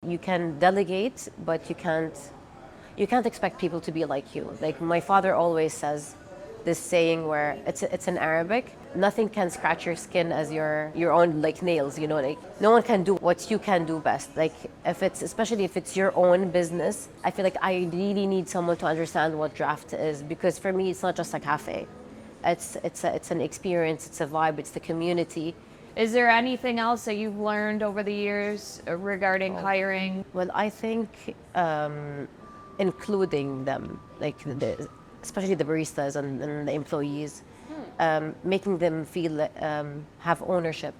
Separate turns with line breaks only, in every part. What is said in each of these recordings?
You can delegate, but you can't expect people to be like you. Like my father always says this saying where it's in Arabic, nothing can scratch your skin as your own like nails, you know, like no one can do what you can do best. Like if it's especially if it's your own business, I feel like I really need someone to understand what draft is, because for me it's not just a cafe. It's an experience, it's a vibe, it's the community.
Is there anything else that you've learned over the years regarding hiring?
Well, I think including them, like especially the baristas and the employees, making them feel have ownership,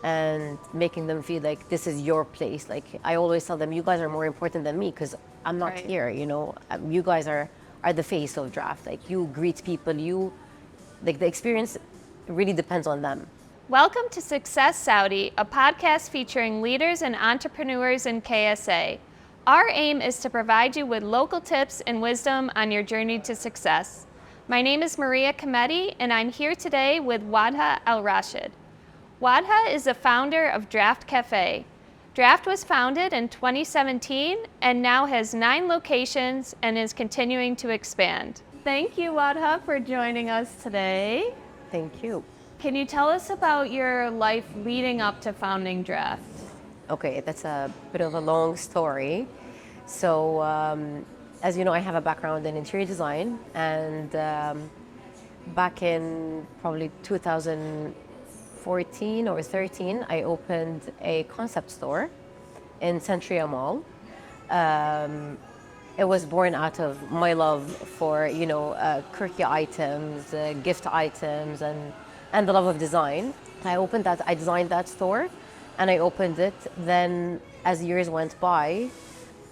and making them feel like this is your place. Like I always tell them, you guys are more important than me because I'm not
Right.
here. You know, you guys are the face of draft. Like you greet people, you like the experience really depends on them.
Welcome to Success Saudi, a podcast featuring leaders and entrepreneurs in KSA. Our aim is to provide you with local tips and wisdom on your journey to success. My name is Maria Kamedi, and I'm here today with Wadha Al Rashid. Wadha is the founder of Draft Cafe. Draft was founded in 2017 and now has 9 locations and is continuing to expand. Thank you, Wadha, for joining us today.
Thank you.
Can you tell us about your life leading up to founding Draft?
Okay, that's a bit of a long story. So, as you know, I have a background in interior design, and back in probably 2014 or 13, I opened a concept store in Centuria Mall. It was born out of my love for, quirky items, gift items, and the love of design. I designed that store, and I opened it. Then, as years went by,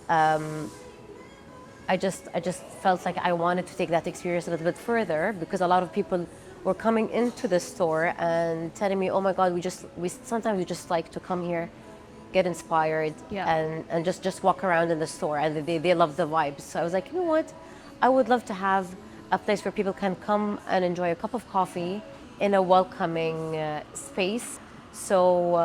I just felt like I wanted to take that experience a little bit further, because a lot of people were coming into the store and telling me, "Oh my God, we sometimes we just like to come here, get inspired,
Yeah.
and just walk around in the store, and they love the vibes." So I was like, you know what, I would love to have a place where people can come and enjoy a cup of coffee in a welcoming space. So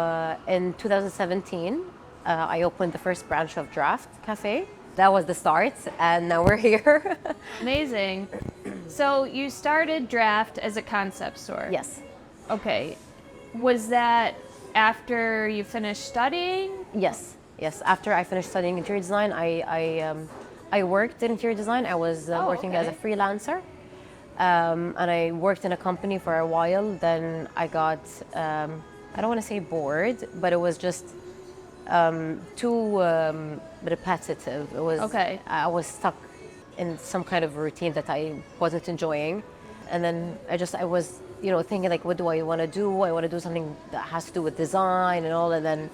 in 2017, I opened the first branch of Draft Cafe. That was the start, and now we're here.
Amazing. So you started Draft as a concept store?
Yes.
Okay. Was that after you finished studying?
Yes. After I finished studying interior design, I worked in interior design. I was working as a freelancer. And I worked in a company for a while. Then I got, I don't want to say bored, but it was just too repetitive. It was,
Okay.
I was stuck in some kind of routine that I wasn't enjoying. And then I was, thinking like, what do I want to do? I want to do something that has to do with design and all. And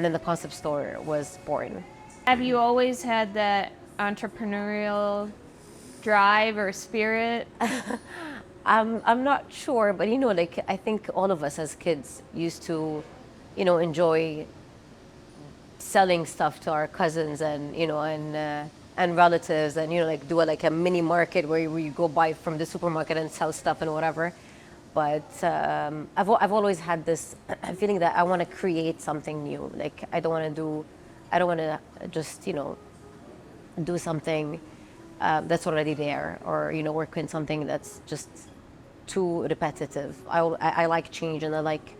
then the concept store was born.
Have you always had that entrepreneurial drive or spirit?
I'm not sure, but like I think all of us as kids used to, enjoy selling stuff to our cousins and relatives, and like do a mini market where you go buy from the supermarket and sell stuff and whatever. But I've always had this feeling that I want to create something new. Like I don't want to just do something that's already there, or work in something that's just too repetitive. I like change, and I like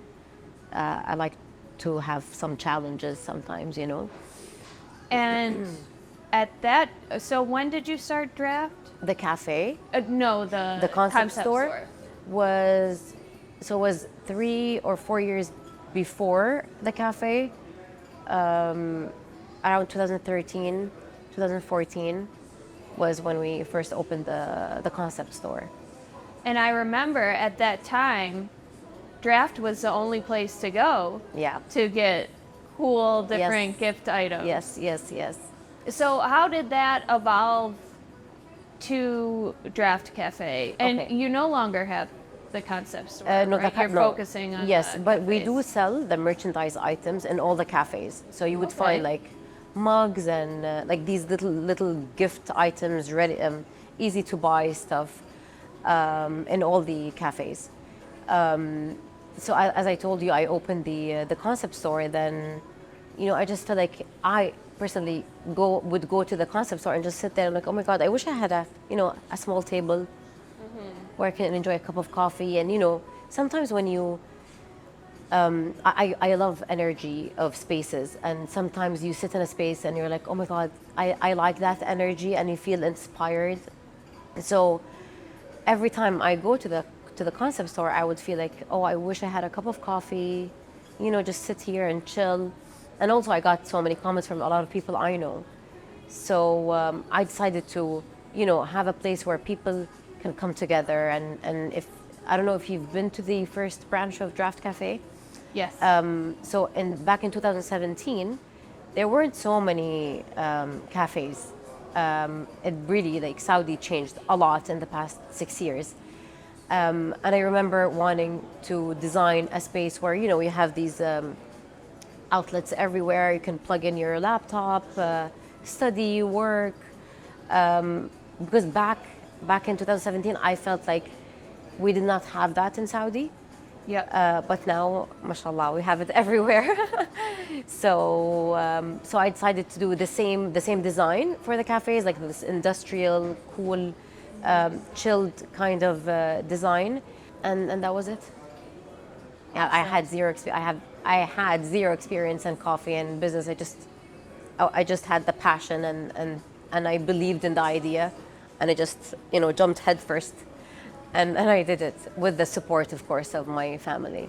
to have some challenges sometimes.
And at that, so when did you start Draft?
The cafe,
No, the
concept store was 3 or 4 years before the cafe, around 2013, 2014. Was when we first opened the concept store.
And I remember at that time, Draft was the only place to go
Yeah.
to get cool, different gift items.
Yes.
So how did that evolve to Draft Cafe? And
Okay.
you no longer have the concept store,
No,
right? You're focusing on
yes,
the
but we
cafes.
do sell the merchandise items in all the cafes. So you would
Okay.
find like mugs and like these little gift items, ready, easy to buy stuff in all the cafes. So as I told you, I opened the concept store. Then I just feel like I personally would go to the concept store and just sit there and like, oh my God, I wish I had a small table where I can enjoy a cup of coffee. And sometimes when I love energy of spaces, and sometimes you sit in a space and you're like, oh my God, I like that energy, and you feel inspired. So every time I go to the concept store, I would feel like, oh, I wish I had a cup of coffee, just sit here and chill. And also I got so many comments from a lot of people I know. So I decided to, have a place where people can come together. And if, I don't know if you've been to the first branch of Draft Cafe.
Yes.
So back in 2017, there weren't so many cafes. It really, like, Saudi changed a lot in the past 6 years. And I remember wanting to design a space where, you have these outlets everywhere. You can plug in your laptop, study, work. Because back in 2017, I felt like we did not have that in Saudi.
Yeah.
But now, mashallah, we have it everywhere. So I decided to do the same design for the cafes, like this industrial, cool, chilled kind of design, and that was it. Yeah, I had zero experience in coffee and business. I just had the passion and I believed in the idea, and I just jumped headfirst. And I did it with the support, of course, of my family.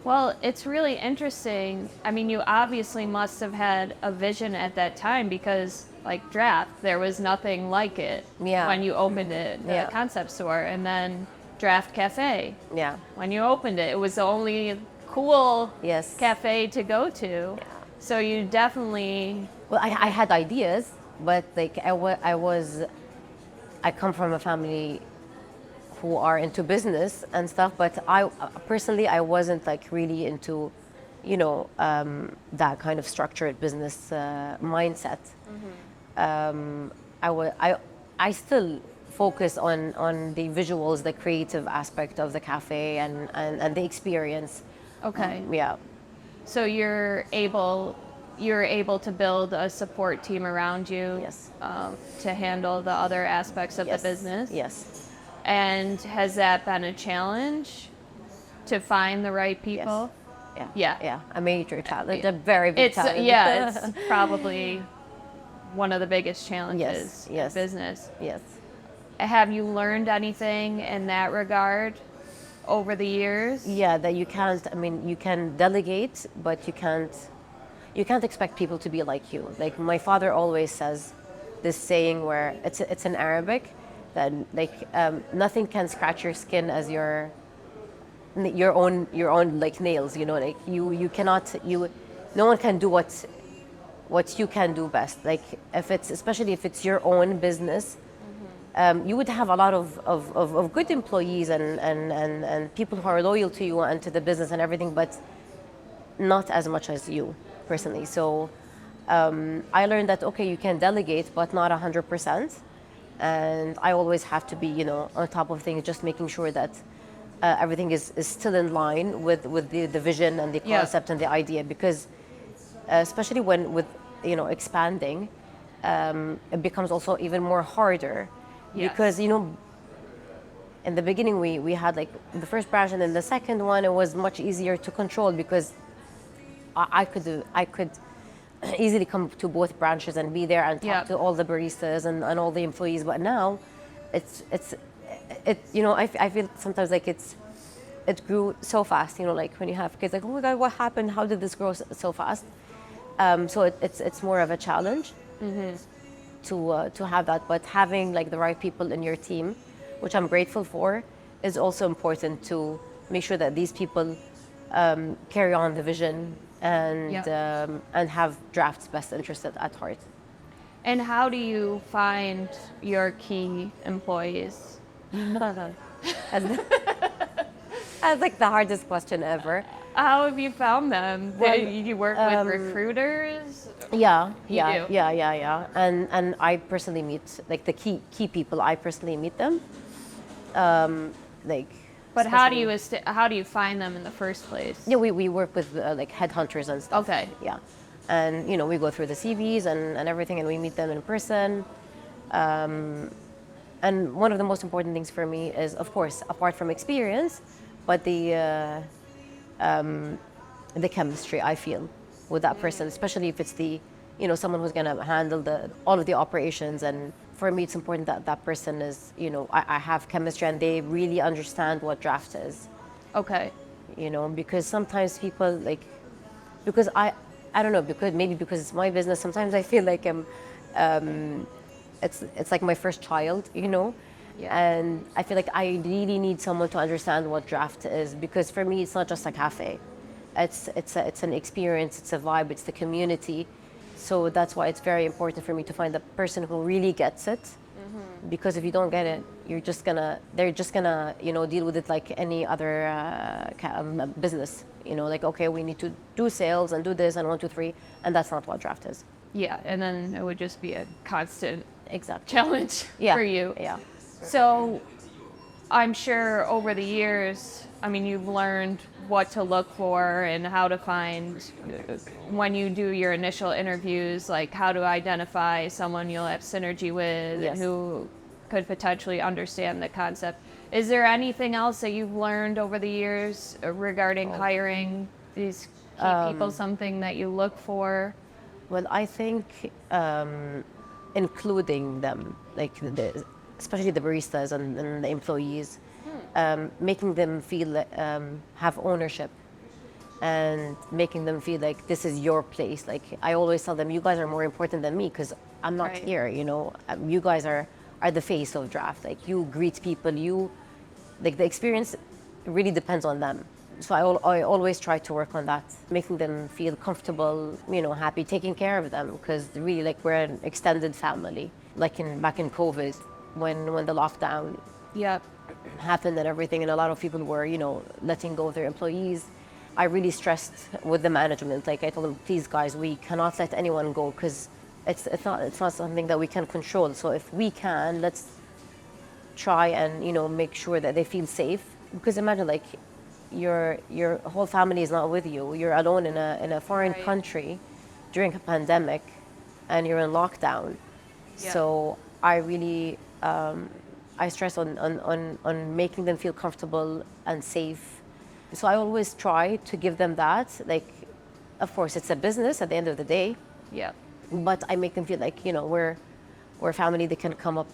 Well, it's really interesting. I mean, you obviously must have had a vision at that time, because, like, Draft, there was nothing like it when you opened it, the concept store. And then Draft Cafe.
Yeah.
When you opened it, it was the only cool cafe to go to.
Yeah.
So you definitely...
Well, I had ideas, but like I come from a family who are into business and stuff, but I personally wasn't like really into that kind of structured business mindset. I still focus on the visuals, the creative aspect of the cafe, and the experience.
Okay.
Yeah.
So you're able to build a support team around you.
Yes.
To handle the other aspects of the business.
Yes.
And has that been a challenge to find the right people?
Yes. Yeah. A major challenge, a very big challenge.
Yeah, it's probably one of the biggest challenges in business.
Yes.
Have you learned anything in that regard over the years?
Yeah, that you can't, you can delegate, but you can't expect people to be like you. Like, my father always says this saying where it's in Arabic, that nothing can scratch your skin as your own like nails. Like you cannot, no one can do what you can do best. Like, especially if it's your own business, you would have a lot of good employees and people who are loyal to you and to the business and everything, but not as much as you personally. So I learned that, okay, you can delegate, but not 100%. And I always have to be, on top of things, just making sure that everything is still in line with the vision and the concept and the idea. Because especially with expanding, it becomes also even more harder. Yes. Because in the beginning we had like the first branch, and then the second one, it was much easier to control because I could easily come to both branches and be there and talk to all the baristas and all the employees. But now I feel sometimes like it grew so fast, like when you have kids, like, oh my God, what happened? How did this grow so fast? So it's more of a challenge to have that. But having like the right people in your team, which I'm grateful for, is also important to make sure that these people carry on the vision and have Draft's best interest at heart.
And how do you find your key employees?
That's like the hardest question ever.
How have you found them? You work with recruiters?
Yeah.
You do?
Yeah. And I personally meet like the key people. I personally meet them.
But how do you find them in the first place?
Yeah, we work with like headhunters and stuff.
Okay.
Yeah. and we go through the CVs and everything, and we meet them in person. And one of the most important things for me is, of course, apart from experience, but the chemistry I feel with that person, especially if it's someone who's going to handle all of the operations. And for me, it's important that that person is, I have chemistry and they really understand what draft is.
Okay.
Because sometimes people because I don't know, because it's my business, sometimes I feel like it's like my first child,
Yeah.
and I feel like I really need someone to understand what draft is, because for me it's not just a cafe. It's an experience, it's a vibe, it's the community. So that's why it's very important for me to find the person who really gets it. Because if you don't get it, they're just gonna deal with it like any other business. Like, okay, we need to do sales and do this and 1, 2, 3, and that's not what draft is.
Yeah, and then it would just be a constant
Exactly.
challenge
Yeah.
for you.
Yeah.
So I'm sure over the years, you've learned what to look for and how to find, when you do your initial interviews, like how to identify someone you'll have synergy with.
Yes.
Who could potentially understand the concept. Is there anything else that you've learned over the years regarding hiring these key people, something that you look for?
Well, I think including them, like especially the baristas and the employees, making them feel have ownership, and making them feel like this is your place. Like I always tell them, you guys are more important than me because I'm not
Right.
here. You guys are the face of draft. Like you greet people, the experience really depends on them. So I always try to work on that, making them feel comfortable, happy, taking care of them, because really, like, we're an extended family. Like back in COVID, when the lockdown
Yep.
happened and everything, and a lot of people were, letting go of their employees. I really stressed with the management. Like I told them, please, guys, we cannot let anyone go, because it's not something that we can control. So if we can, let's try and make sure that they feel safe. Because imagine, like, your whole family is not with you. You're alone in a foreign
Right.
country during a pandemic, and you're in lockdown.
Yeah.
So I really I stress on making them feel comfortable and safe. So I always try to give them that. Like, of course, it's a business at the end of the day,
Yep.
but I make them feel like we're family. They can come up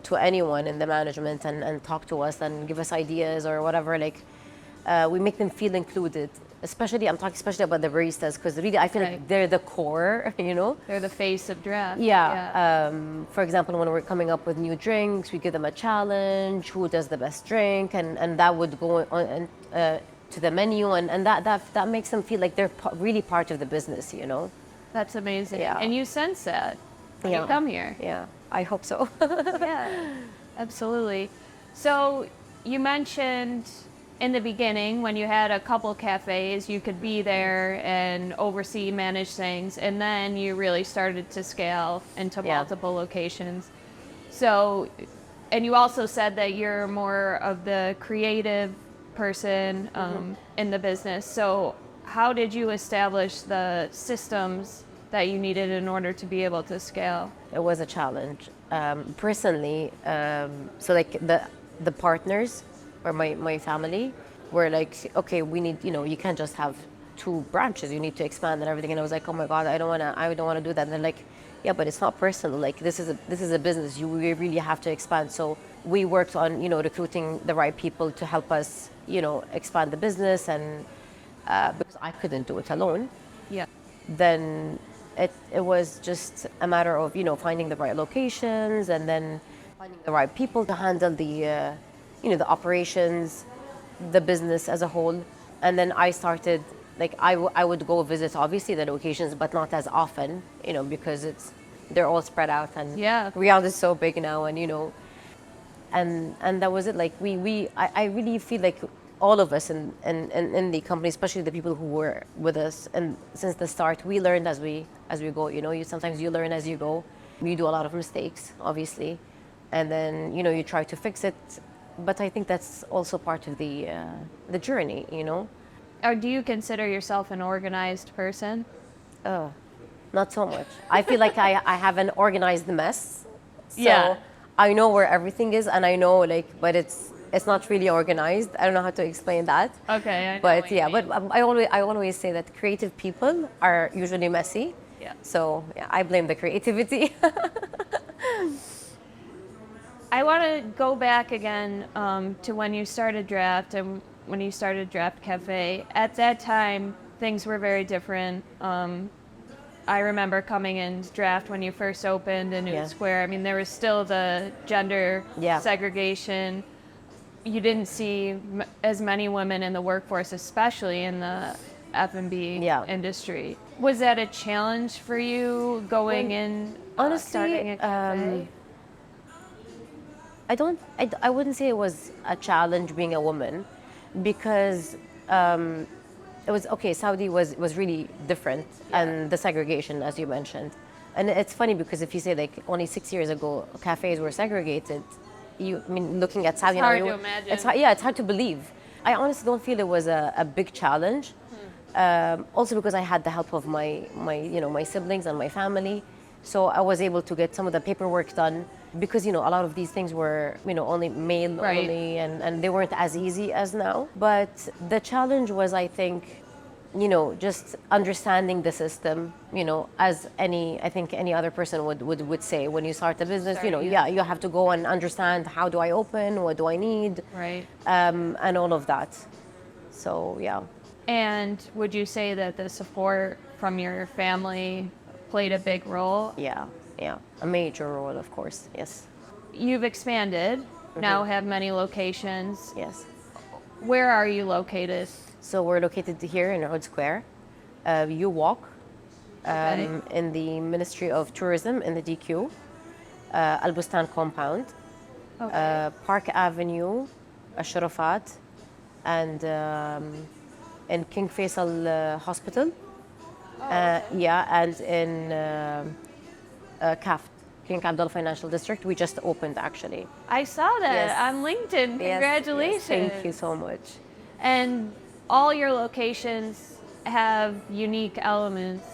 to anyone in the management and talk to us and give us ideas or whatever. Like, we make them feel included. I'm talking especially about the baristas, because really I feel
Right.
like they're the core.
They're the face of draft.
Yeah. For example, when we're coming up with new drinks, we give them a challenge. Who does the best drink, and that would go on to the menu, and that makes them feel like they're really part of the business.
That's amazing.
Yeah.
And you sense that when
Yeah.
you come here.
Yeah. I hope so.
Yeah, absolutely. So you mentioned in the beginning, when you had a couple cafes, you could be there and oversee, manage things, and then you really started to scale into
Yeah.
multiple locations. So, and you also said that you're more of the creative person in the business. So how did you establish the systems that you needed in order to be able to scale?
It was a challenge. Personally, so like the partners or my family were like, okay, we need, you can't just have 2 branches. You need to expand and everything. And I was like, oh my God, I don't want to do that. And they're like, yeah, but it's not personal. Like this is a business. We really have to expand. So we worked on, recruiting the right people to help us, expand the business. And because I couldn't do it alone,
Yeah.
then it was just a matter of finding the right locations, and then finding the right people to handle the the operations, the business as a whole. And then I started, like, I would go visit obviously the locations, but not as often, because they're all spread out, and
Yeah.
Riyadh is so big now, and and that was it. Like I really feel like all of us in the company, especially the people who were with us and since the start, we learned as we go. Sometimes you learn as you go. You do a lot of mistakes, obviously, and then you try to fix it. But I think that's also part of the journey.
Or do you consider yourself an organized person?
Not so much. I feel like I have an organized mess. So
Yeah.
I know where everything is, and I know but it's not really organized. I don't know how to explain that.
Okay, I know
But
what you
yeah,
mean.
but I always say that creative people are usually messy.
Yeah.
So yeah, I blame the creativity.
I want to go back again to when you started Draft and when you started Draft Cafe. At that time, things were very different. I remember coming in Draft when you first opened in Newton
Yeah.
Square. I mean, there was still the gender
Yeah.
segregation. You didn't see as many women in the workforce, especially in the F&B
Yeah.
industry. Was that a challenge for you going in,
Honestly,
starting a cafe?
I wouldn't say it was a challenge being a woman, because it was okay. Saudi was really different, and the segregation, as you mentioned, and it's funny because if you say like only 6 years ago cafes were segregated, I mean, looking at Saudi now,
hard to imagine.
it's hard to believe. I honestly don't feel it was a big challenge. Also because I had the help of my siblings and my family, so I was able to get some of the paperwork done, because a lot of these things were only male
Right.
only, and they weren't as easy as now. But the challenge was, I think, just understanding the system, as any other person would say when you start a business.
Starting,
Yeah, you have to go and understand, how do I open, what do I need,
Right.
and all of that. So yeah.
And would you say that the support from your family played a big role?
Yeah, a major role, of course. Yes,
You've expanded, now have many locations.
yes.
Where are you located?
So we're located here in Riyadh Square. You walk
Okay.
in the Ministry of Tourism in the DQ, Al Bustan compound,
Okay.
Park Avenue, Ashrafat, and in King Faisal Hospital. Yeah, and in CAF, King Abdullah Financial District. We just opened, actually.
I saw that
Yes.
on LinkedIn.
Yes,
Congratulations.
yes, thank you so much.
And all your locations have unique elements.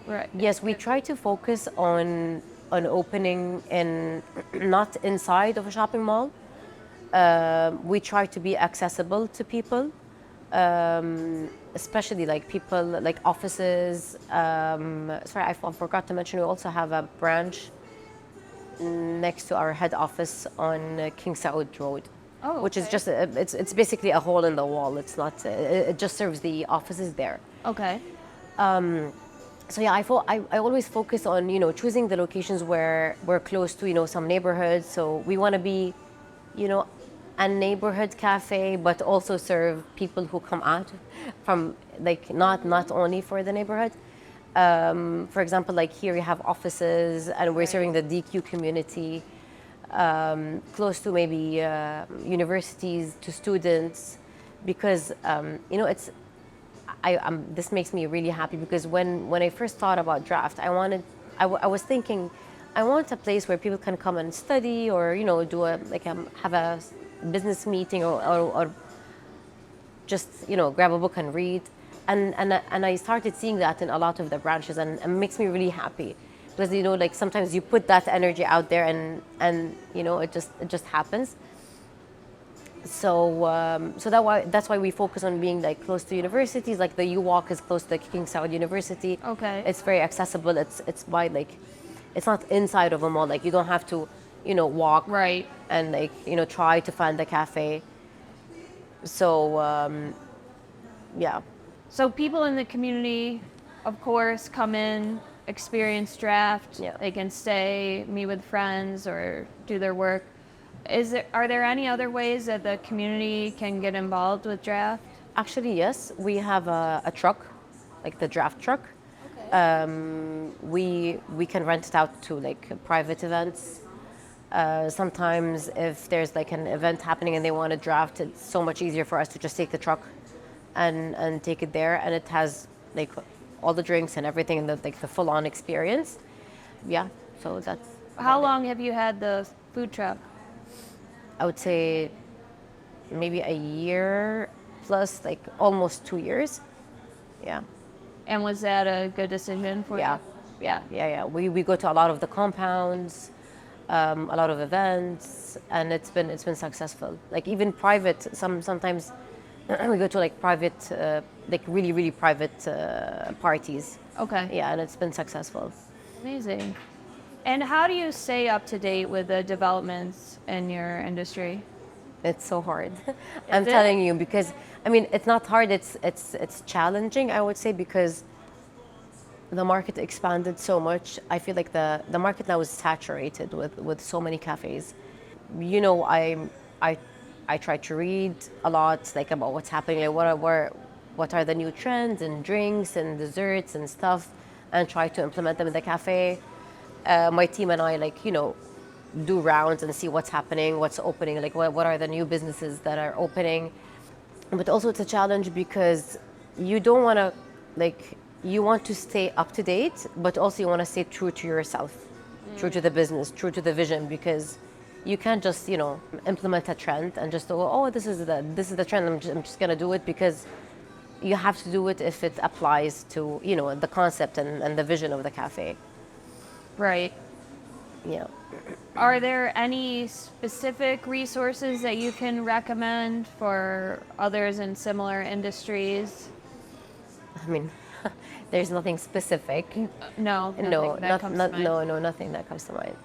Right.
Yes, we try to focus on opening in not inside of a shopping mall. We try to be accessible to people, especially like people like offices. Sorry, I forgot to mention we also have a branch next to our head office on King Saud Road.
Oh,
Which is
okay.
just it's basically a hole in the wall. It's not. It just serves the offices there.
Okay.
So yeah, I always focus on choosing the locations where we're close to some neighborhoods. So we want to be, a neighborhood cafe, but also serve people who come out from like not only for the neighborhood. For example, like here you have offices, and we're serving the DQ community. Close to maybe universities, to students, because it's this makes me really happy, because when I first thought about Draft, I was thinking I want a place where people can come and study, or do have a business meeting, or just grab a book and read, and I started seeing that in a lot of the branches, and it makes me really happy. Because like sometimes you put that energy out there, and it just happens. So that's why we focus on being like close to universities. Like the U Walk is close to the King Saud University.
Okay.
It's very accessible. It's by like, it's not inside of a mall. Like you don't have to walk
Right.
and like try to find the cafe. So yeah.
So people in the community, of course, come in, experience Draft.
Yeah.
They can stay, meet with friends, or do their work. Are there any other ways that the community can get involved with Draft?
Actually, yes. We have a truck, like the Draft truck. We can rent it out to like private events. Sometimes if there's like an event happening and they want to draft, it's so much easier for us to just take the truck and take it there, and it has like all the drinks and everything, and the full-on experience. Yeah, so that's
How
about it.
long have you had the food truck?
I would say maybe a year plus, like almost 2 years. Yeah.
And was that a good decision for
Yeah,
you?
yeah. We go to a lot of the compounds, a lot of events, and it's been successful. Like even private, sometimes we go to like private, like really private parties.
Okay.
Yeah, and it's been successful.
Amazing. And how do you stay up to date with the developments in your industry?
It's so hard.
Is
I'm
it?
telling you because I mean it's not hard. It's challenging. I would say because the market expanded so much. I feel like the market now is saturated with so many cafes. You know, I I try to read a lot like about what's happening, like what are the new trends and drinks and desserts and stuff, and try to implement them in the cafe. My team and I do rounds and see what's happening, what's opening, like what are the new businesses that are opening. But also it's a challenge because you don't want to like you want to stay up to date, but also you want to stay true to yourself, true to the business, true to the vision, because you can't just implement a trend and just go, oh, this is the trend, I'm just gonna do it, because you have to do it if it applies to the concept and the vision of the cafe.
Right.
Yeah.
Are there any specific resources that you can recommend for others in similar industries?
I mean, there's nothing specific.
No,
No,
nothing that comes to mind.
no, nothing that comes to mind.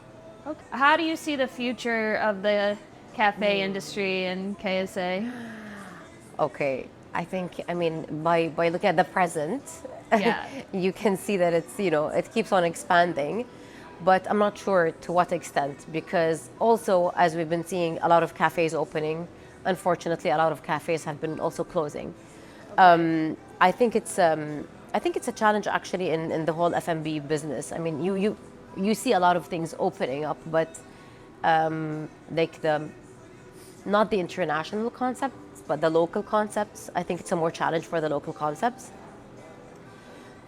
Okay. How do you see the future of the cafe industry in KSA?
Okay, I mean, by looking at the present,
Yeah.
you can see that it keeps on expanding, but I'm not sure to what extent, because also, as we've been seeing, a lot of cafes opening. Unfortunately, a lot of cafes have been also closing. I think it's a challenge actually in the whole F&B business. I mean, you see a lot of things opening up, but like not the international concepts, but the local concepts. I think it's a more challenge for the local concepts.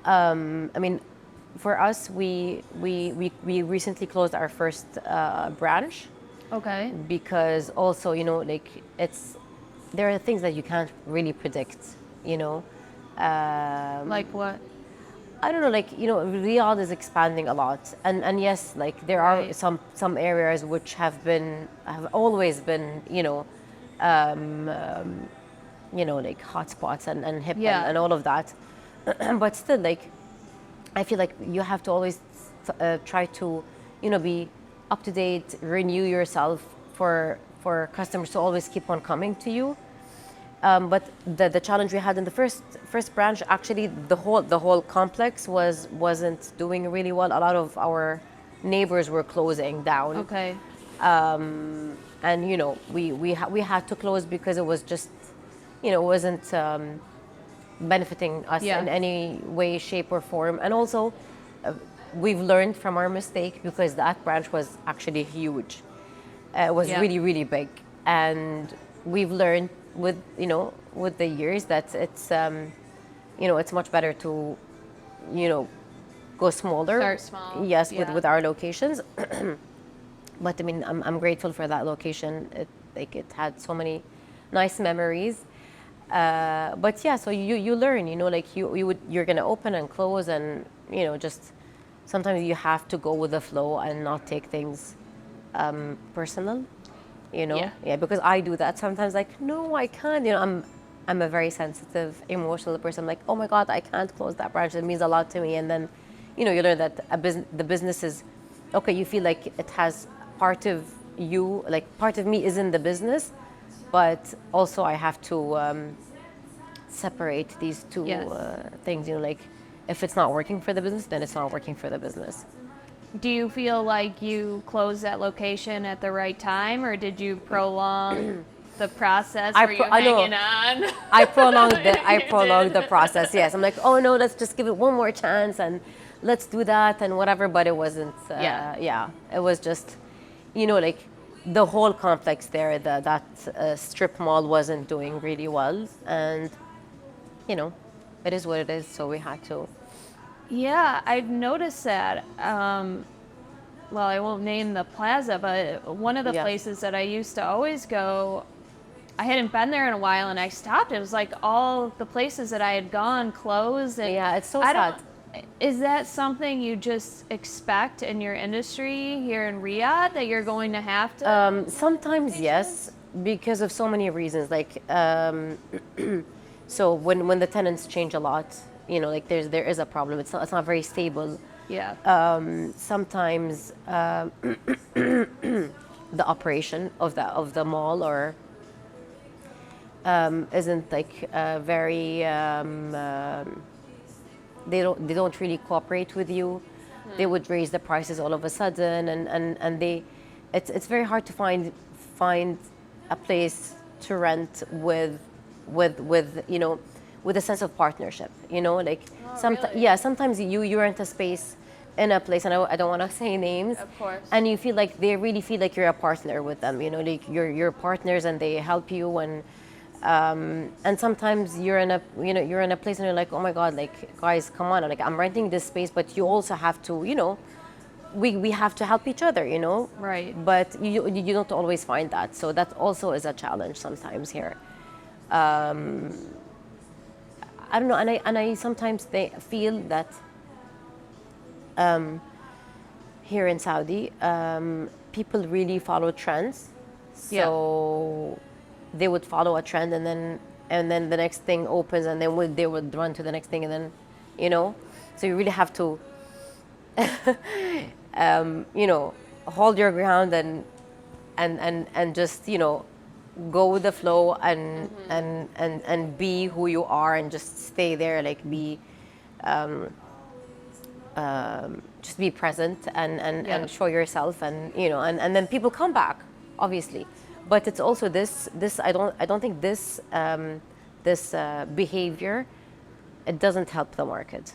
I mean, for us, we recently closed our first branch,
Okay.
because also like there are things that you can't really predict. You know,
Like what?
I don't know, like Riyadh is expanding a lot, and yes, like there are
Right.
some areas which have always been like hotspots and hip
Yeah.
and all of that, but still, like I feel like you have to always try to be up to date, renew yourself for customers to always keep on coming to you. But the challenge we had in the first branch, actually, the whole complex wasn't doing really well. A lot of our neighbors were closing down,
Okay.
and we had to close because it was just it wasn't benefiting us
Yeah.
in any way, shape, or form. And also, we've learned from our mistake, because that branch was actually huge. It was
Yeah.
really big, and we've learned with the years that it's much better to go smaller.
Start small.
Yes,
Yeah.
with our locations. But I mean, I'm grateful for that location. It had so many nice memories. But yeah, so you learn, like you're gonna open and close, and just sometimes you have to go with the flow and not take things personal.
Yeah.
Because I do that sometimes, like, no, I can't. I'm a very sensitive, emotional person. I'm like, oh my God, I can't close that branch. It means a lot to me. And then you learn that the business is okay. You feel like it has part of you, like part of me is in the business, but also I have to separate these two
Yes.
things. Like if it's not working for the business, then it's not working for the business.
Do you feel like you closed that location at the right time, or did you prolong the process? Were you
I know.
hanging on?
I prolonged the process. Yes, I'm like, oh no, let's just give it one more chance and let's do that and whatever. But it wasn't.
Yeah.
It was just, like the whole complex there. That strip mall wasn't doing really well, and it is what it is. So we had to.
Yeah, I've noticed that. Well, I won't name the plaza, but one of the
Yeah.
places that I used to always go, I hadn't been there in a while, and I stopped. It was like all the places that I had gone closed. And
Yeah, it's so
I
sad.
is that something you just expect in your industry here in Riyadh, that you're going to have to?
Sometimes yes, because of so many reasons. Like, so when the tenants change a lot, you know, like there is a problem. It's not very stable.
Yeah.
Sometimes the operation of the mall or isn't like very. They don't really cooperate with you. They would raise the prices all of a sudden, and it's very hard to find a place to rent with you know, with a sense of partnership. You know, like
Really?
yeah, sometimes you rent a space in a place, and I don't want to say names.
Of course.
And you feel like they really feel like you're a partner with them. You know, like you're partners, and they help you. And sometimes you're in a place and you're like, oh my God, like guys, come on, like I'm renting this space, but you also have to, you know, we have to help each other, you know.
Right.
But you don't always find that, so that also is a challenge sometimes here. I don't know, and I sometimes feel that here in Saudi, people really follow trends, so they would follow a trend, and then the next thing opens, and then they would run to the next thing, and then, you know, so you really have to you know, hold your ground and just, you know, go with the flow and be who you are, and just stay there, like just be present and show yourself, and you know, and then people come back, obviously. But it's also this I don't think this behavior, it doesn't help the market.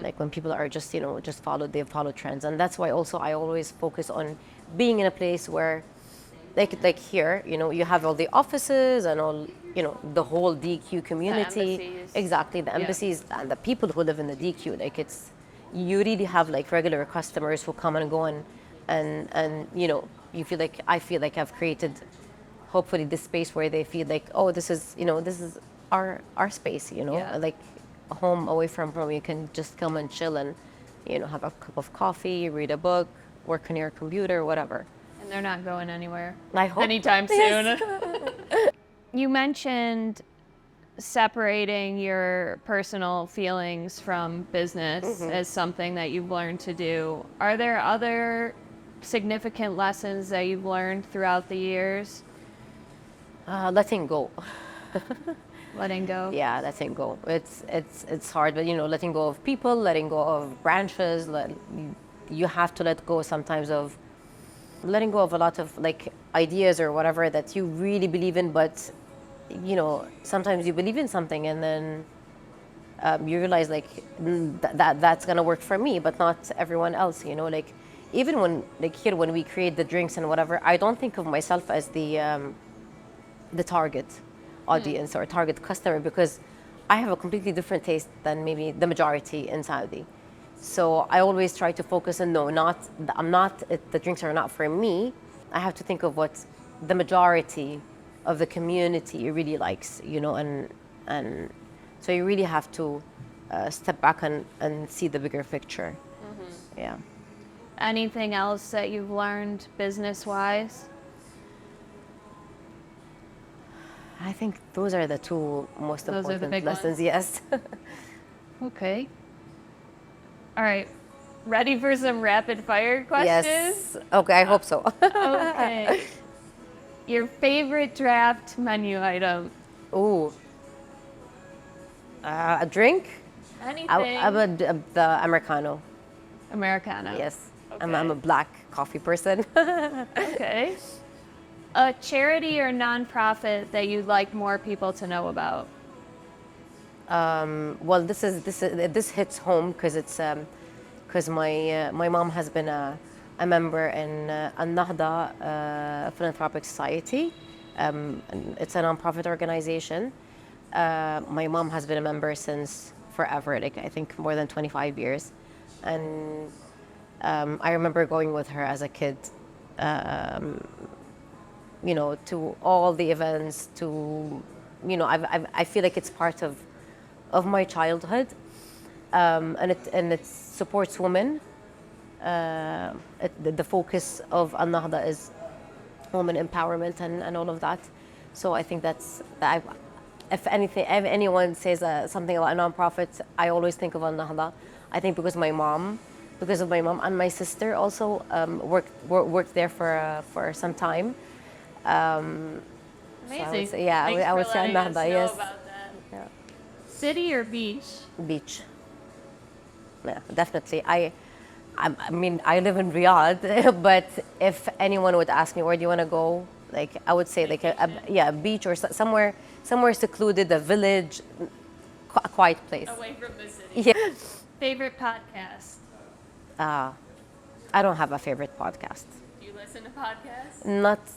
Like when people are just, you know, they follow trends, and that's why also I always focus on being in a place where, like here, you know, you have all the offices and all, you know, the whole DQ community.
The embassies.
Exactly, the embassies and the people who live in the DQ. Like you really have like regular customers who come and go, and you know, I feel like I've created, hopefully, this space where they feel like, oh, this is, you know, this is our space, you know, like a home away from home. You can just come and chill and, you know, have a cup of coffee, read a book, work on your computer, whatever.
And they're not going anywhere
I hope
anytime soon. You mentioned separating your personal feelings from business as something that you've learned to do. Are there other significant lessons that you've learned throughout the years?
Letting go.
Letting go.
Yeah, letting go. It's hard, but you know, letting go of people, letting go of branches. You have to let go sometimes of letting go of a lot of like ideas or whatever that you really believe in, but you know, sometimes you believe in something, and then you realize like that's gonna work for me, but not everyone else. You know, like even when like here when we create the drinks and whatever, I don't think of myself as the target audience or target customer, because I have a completely different taste than maybe the majority in Saudi. So I always try to focus on the drinks are not for me. I have to think of what the majority of the community really likes, you know, and so you really have to step back and see the bigger picture. Yeah.
Anything else that you've learned business-wise?
I think those are the two most
Those are the
important
big
lessons,
ones?
yes.
Okay. All right. Ready for some rapid fire questions?
Yes. Okay, I hope so.
Okay. Your favorite draft menu item?
Ooh. A drink?
Anything.
I'm the Americano.
Americano.
Yes.
Okay.
I'm a black coffee person.
Okay. A charity or nonprofit that you'd like more people to know about?
Well, this hits home because it's because my mom has been a member in Al Nahda Philanthropic Society. And it's a nonprofit organization. My mom has been a member since forever, like I think more than 25 years, and I remember going with her as a kid. to all the events, to, I feel like it's part of my childhood, and it supports women. The focus of Al Nahda is women empowerment and all of that. So I think if anything, if anyone says something about a nonprofit, I always think of Al Nahda. I think because of my mom and my sister also worked there for some time.
Amazing.
So I would say, yeah,
Thanks
I would
for
say Al
letting us
Nahda,
know
yes.
about that.
Yeah.
City or beach?
Beach. Yeah, definitely. I mean, I live in Riyadh, but if anyone would ask me where do you want to go, like I would say like a beach or somewhere secluded, a village, a quiet place.
Away from the city.
Yeah.
Favorite podcast?
I don't have a favorite podcast.
Do you listen to podcasts?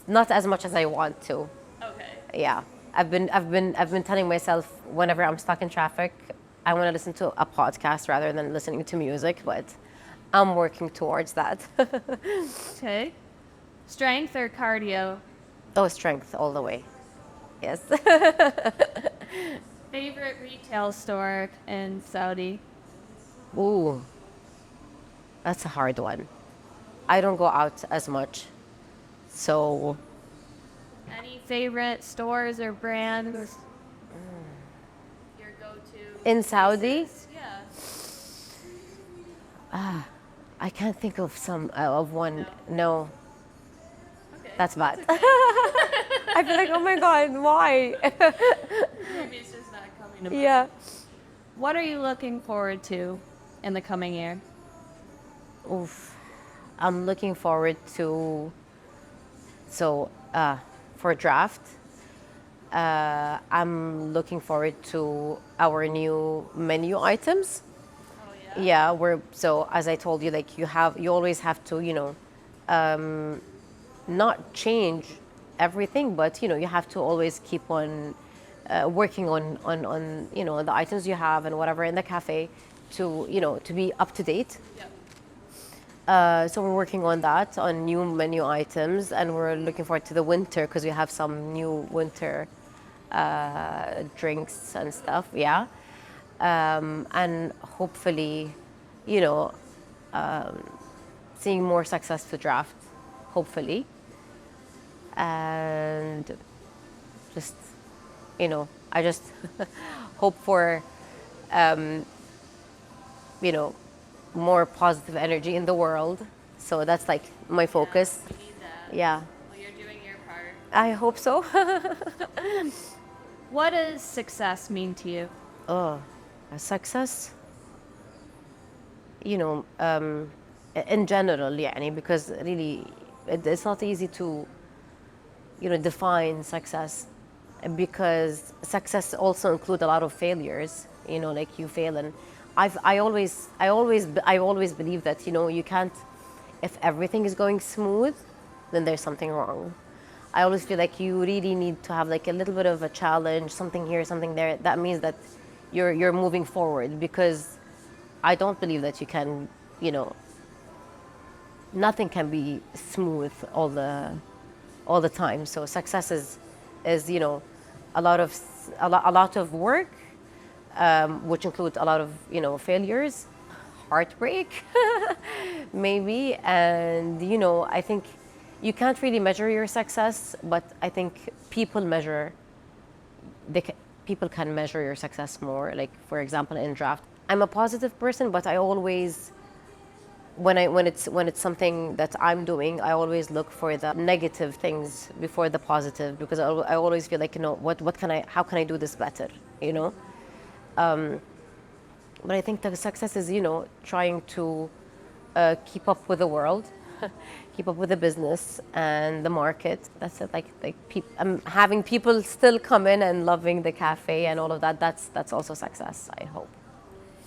Not as much as I want to.
Okay.
Yeah. I've been telling myself whenever I'm stuck in traffic, I want to listen to a podcast rather than listening to music, but I'm working towards that.
Okay. Strength or cardio?
Oh, strength all the way. Yes.
Favorite retail store in Saudi?
Ooh, that's a hard one. I don't go out as much, so
Any favorite stores or brands? Your go-to?
in Saudi,
Yeah.
I can't think of one. No,
Okay.
that's bad. I feel like, oh my God, why?
Maybe it's just not coming to mind.
Yeah.
What are you looking forward to in the coming year?
Oof. I'm looking forward to, for draft, I'm looking forward to our new menu items.
Oh yeah.
Yeah, so as I told you, like you always have to, not change everything, but you have to always keep on working on the items you have and whatever in the cafe to be up to date.
Yep.
So we're working on that, on new menu items, and we're looking forward to the winter because we have some new winter drinks and stuff. Yeah, and hopefully, seeing more success to draft, hopefully, and just I just hope for more positive energy in the world. So that's like my focus.
We need that.
Yeah,
Well, you're doing your part.
I hope so.
What does success mean to you?
Oh, a success. In general, yeah, because really, it's not easy to, define success, because success also includes a lot of failures. Like you fail, and I always believe that you can't. If everything is going smooth, then there's something wrong. I always feel like you really need to have like a little bit of a challenge, something here, something there. That means that you're moving forward, because I don't believe that you can, nothing can be smooth all the time. So success is a lot of work, which includes a lot of failures, heartbreak, maybe, and I think you can't really measure your success, but I think people can measure your success more. Like, for example, in draft, I'm a positive person, but I always, when it's something that I'm doing, I always look for the negative things before the positive, because I always feel like how can I do this better, but I think the success is trying to keep up with the world, keep up with the business and the market. That's it. Having people still come in and loving the cafe and all of that. That's also success, I hope.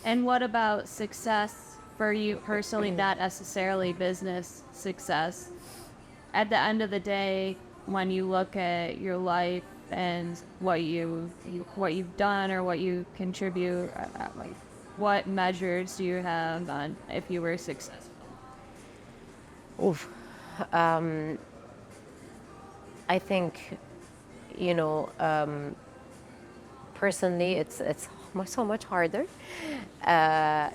And what about success for you personally, not necessarily business success? At the end of the day, when you look at your life and what you've done or what you contribute, what measures do you have on if you were successful?
Oof. I think, you know, personally, it's so much harder.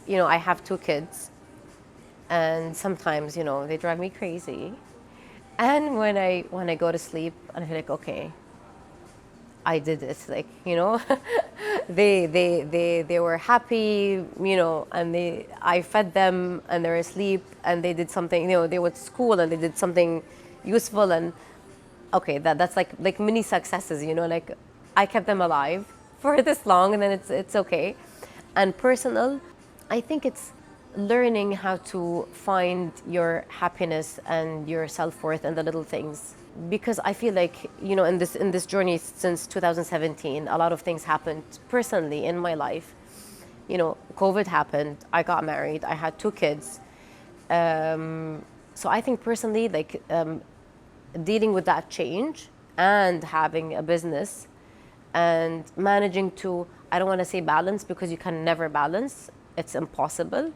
You know, I have two kids, and sometimes, you know, they drive me crazy. And when I go to sleep, and I feel like, okay, I did it. Like, you know, they were happy, you know, and I fed them, and they're asleep, and they did something. You know, they went to school and they did something useful, and okay, that's like mini successes. You know, like I kept them alive for this long, and then it's okay. And personal, I think it's learning how to find your happiness and your self-worth in the little things, because I feel like, you know, in this journey since 2017, a lot of things happened personally in my life. You know, COVID happened, I got married, I had two kids. So I think personally, like, dealing with that change and having a business and managing to, I don't want to say balance, because you can never balance, it's impossible,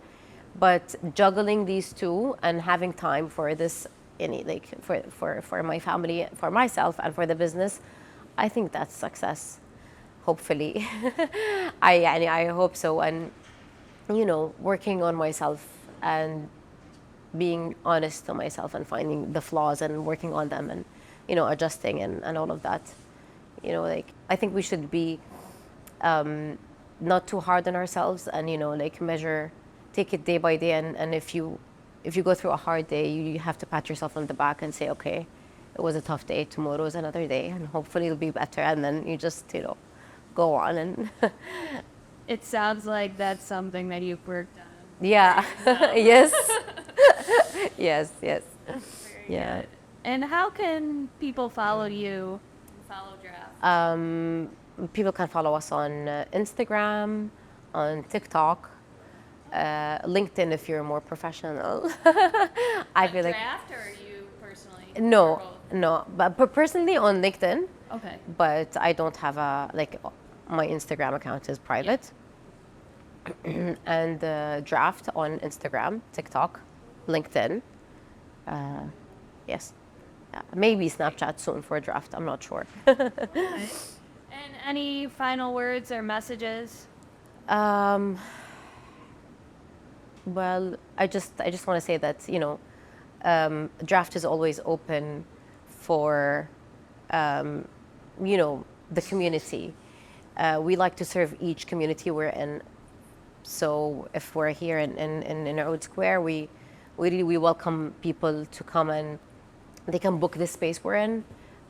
but juggling these two and having time for this, any, like, for my family, for myself, and for the business, I think that's success, hopefully. I hope so. And, you know, working on myself and being honest to myself and finding the flaws and working on them, and, you know, adjusting and all of that. You know, like, I think we should be not too hard on ourselves, and, you know, like, take it day by day, and if you go through a hard day, you have to pat yourself on the back and say, okay, it was a tough day, tomorrow's another day, and hopefully it'll be better, and then you just, you know, go on. And
It sounds like that's something that you've worked on.
yeah. Yes. Yes, yes.
Very
Yeah.
good. And how can people follow you and follow Draft?
People can follow us on Instagram, on TikTok, LinkedIn if you're more professional. I feel like
Draft, or you personally?
no,
Or both?
no, but personally on LinkedIn,
Okay.
but I don't have like, my Instagram account is private. And Draft on Instagram, TikTok, LinkedIn. Yes. Maybe Snapchat soon for Draft. I'm not sure.
Okay. And any final words or messages?
Well, I just want to say that, you know, Draft is always open for, you know, the community. We like to serve each community we're in. So if we're here in Road Square, we welcome people to come, and they can book this space we're in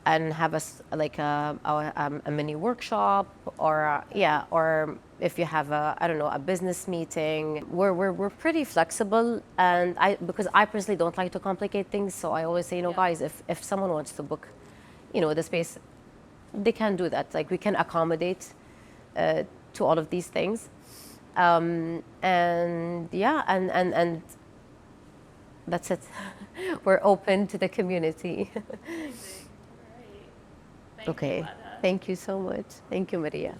and have us like a mini workshop, or or if you have I don't know, a business meeting. We're pretty flexible, and because I personally don't like to complicate things, so I always say, you know, guys, if someone wants to book, you know, the space, they can do that. Like, we can accommodate to all of these things. And yeah, and that's it. We're open to the community.
Thank
Okay.
you, Wadha.
Thank you so much. Thank you, Maria.